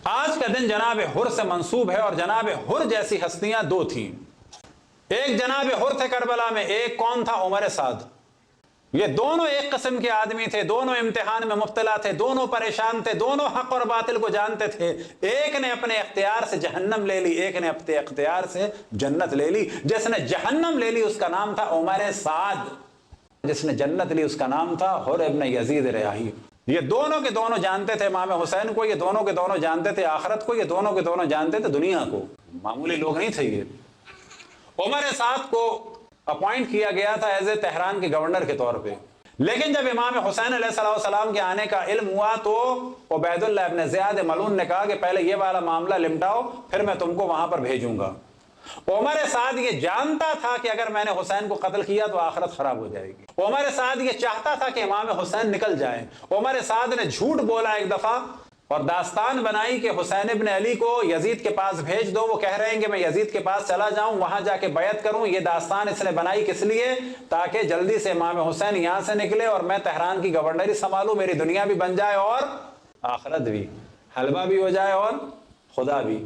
آج کا دن جناب حر سے منسوب ہے، اور جناب حر جیسی ہستیاں دو تھیں۔ ایک جناب حر تھے کربلا میں، ایک کون تھا؟ عمر سعد۔ یہ دونوں ایک قسم کے آدمی تھے، دونوں امتحان میں مبتلا تھے، دونوں پریشان تھے، دونوں حق اور باطل کو جانتے تھے۔ ایک نے اپنے اختیار سے جہنم لے لی، ایک نے اپنے اختیار سے جنت لے لی۔ جس نے جہنم لے لی اس کا نام تھا عمر سعد، جس نے جنت لی اس کا نام تھا حر ابن یزید ریاحی۔ یہ دونوں کے دونوں جانتے تھے امام حسین کو، یہ دونوں کے دونوں جانتے تھے آخرت کو، یہ دونوں کے دونوں جانتے تھے دنیا کو۔ معمولی لوگ نہیں تھے یہ۔ عمر سعد کو اپوائنٹ کیا گیا تھا ایز اے تہران کے گورنر کے طور پہ، لیکن جب امام حسین علیہ السلام کے آنے کا علم ہوا تو عبید اللہ ابن زیاد ملعون نے کہا کہ پہلے یہ والا معاملہ لمٹاؤ، پھر میں تم کو وہاں پر بھیجوں گا۔ عمر سعد یہ جانتا تھا کہ اگر میں نے حسین کو قتل کیا تو آخرت خراب ہو جائے گی۔ عمر سعد یہ چاہتا تھا کہ امام حسین نکل جائیں۔ عمر سعد نے جھوٹ بولا ایک دفعہ اور داستان بنائی کہ حسین ابن علی کو یزید کے پاس بھیج دو، وہ کہہ رہے ہیں کہ میں یزید کے پاس چلا جاؤں، وہاں جا کے بیعت کروں۔ یہ داستان اس نے بنائی کس لیے؟ تاکہ جلدی سے امام حسین یہاں سے نکلے اور میں تہران کی گورنری سنبھالوں، میری دنیا بھی بن جائے اور آخرت بھی، حلوہ بھی ہو جائے اور خدا بھی۔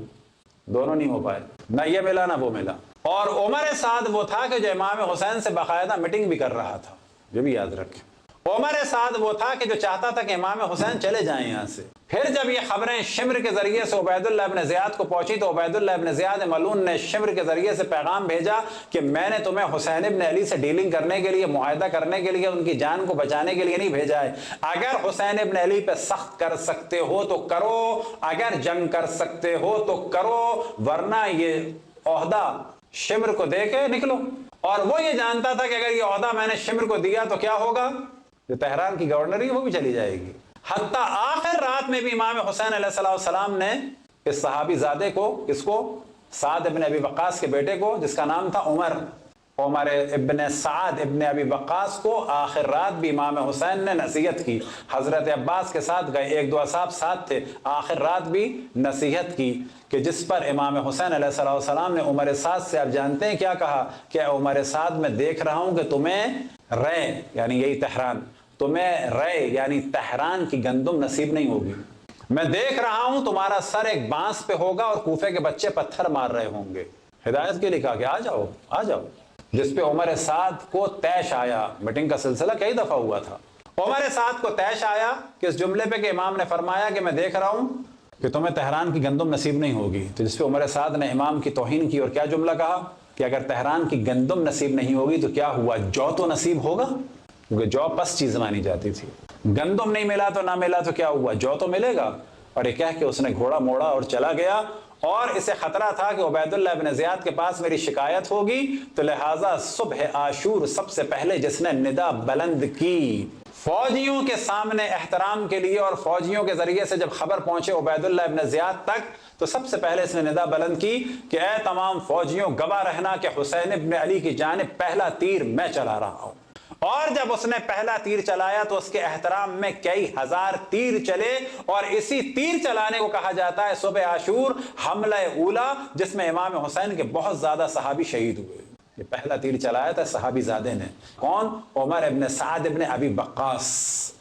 دونوں نہیں ہو پائے، نہ یہ ملا نہ وہ ملا۔ اور عمر سعد وہ تھا کہ جو امام حسین سے باقاعدہ میٹنگ بھی کر رہا تھا، یہ بھی یاد رکھیں۔ عمر سعد وہ تھا کہ جو چاہتا تھا کہ امام حسین چلے جائیں یہاں سے۔ پھر جب یہ خبریں شمر کے ذریعے سے عبید اللہ ابن زیاد کو پہنچی تو عبید اللہ ابن زیاد ملعون نے شمر کے ذریعے سے پیغام بھیجا کہ میں نے تمہیں حسین ابن علی سے ڈیلنگ کرنے کے لیے، معاہدہ کرنے کے لیے، ان کی جان کو بچانے کے لیے نہیں بھیجا ہے۔ اگر حسین ابن علی پہ سخت کر سکتے ہو تو کرو، اگر جنگ کر سکتے ہو تو کرو، ورنہ یہ عہدہ شمر کو دے کے نکلو۔ اور وہ یہ جانتا تھا کہ اگر یہ عہدہ میں نے شمر کو دیا تو کیا ہوگا؟ جو تہران کی گورنری وہ بھی چلی جائے گی۔ حتیٰ آخر رات میں بھی امام حسین علیہ السلام نے اس صحابی زادے کو، اس کو سعد ابن ابی وقاص کے بیٹے کو، جس کا نام تھا عمر ابن سعد ابن ابی وقاص کو، آخر رات بھی امام حسین نے نصیحت کی۔ حضرت عباس کے ساتھ گئے، ایک دو اصحاب ساتھ تھے، آخر رات بھی نصیحت کی کہ جس پر امام حسین علیہ السلام نے عمر سعد سے، آپ جانتے ہیں کیا کہا کہ عمر سعد میں دیکھ رہا ہوں کہ تمہیں رے یعنی یہی تہران، تمہیں رے یعنی تہران کی گندم نصیب نہیں ہوگی۔ میں دیکھ رہا ہوں تمہارا سر ایک بانس پہ ہوگا اور کوفے کے بچے پتھر مار رہے ہوں گے۔ ہدایت کے لیے کہا کہ آ جاؤ آ جاؤ، جس پہ عمر سعد کو طیش آیا۔ میٹنگ کا سلسلہ کئی دفعہ ہوا تھا۔ عمر سعد کو طیش آیا کہ اس جملے پہ کہ امام نے فرمایا کہ میں دیکھ رہا ہوں کہ تمہیں تہران کی گندم نصیب نہیں ہوگی، تو جس پہ عمر سعد نے امام کی توہین کی اور کیا جملہ کہا کہ اگر تہران کی گندم نصیب نہیں ہوگی تو کیا ہوا، جو تو نصیب ہوگا، کیونکہ جو پس چیز مانی جاتی تھی۔ گندم نہیں ملا تو نہ ملا تو کیا ہوا، جو تو ملے گا۔ اور یہ کہہ کے اس نے گھوڑا موڑا اور چلا گیا، اور اسے خطرہ تھا کہ عبید اللہ ابن زیاد کے پاس میری شکایت ہوگی، تو لہٰذا صبح عاشور سب سے پہلے جس نے ندا بلند کی فوجیوں کے سامنے احترام کے لیے، اور فوجیوں کے ذریعے سے جب خبر پہنچے عبید اللہ ابن زیاد تک، تو سب سے پہلے اس نے ندا بلند کی کہ اے تمام فوجیوں گواہ رہنا کہ حسین ابن علی کی جانب پہلا تیر میں چلا رہا ہوں۔ اور جب اس نے پہلا تیر چلایا تو اس کے احترام میں کئی ہزار تیر چلے، اور اسی تیر چلانے کو کہا جاتا ہے صبح عاشور حملہ اولا، جس میں امام حسین کے بہت زیادہ صحابی شہید ہوئے۔ یہ پہلا تیر چلایا تھا صحابی زادے نے، کون؟ عمر ابن سعد ابن ابی وقاص۔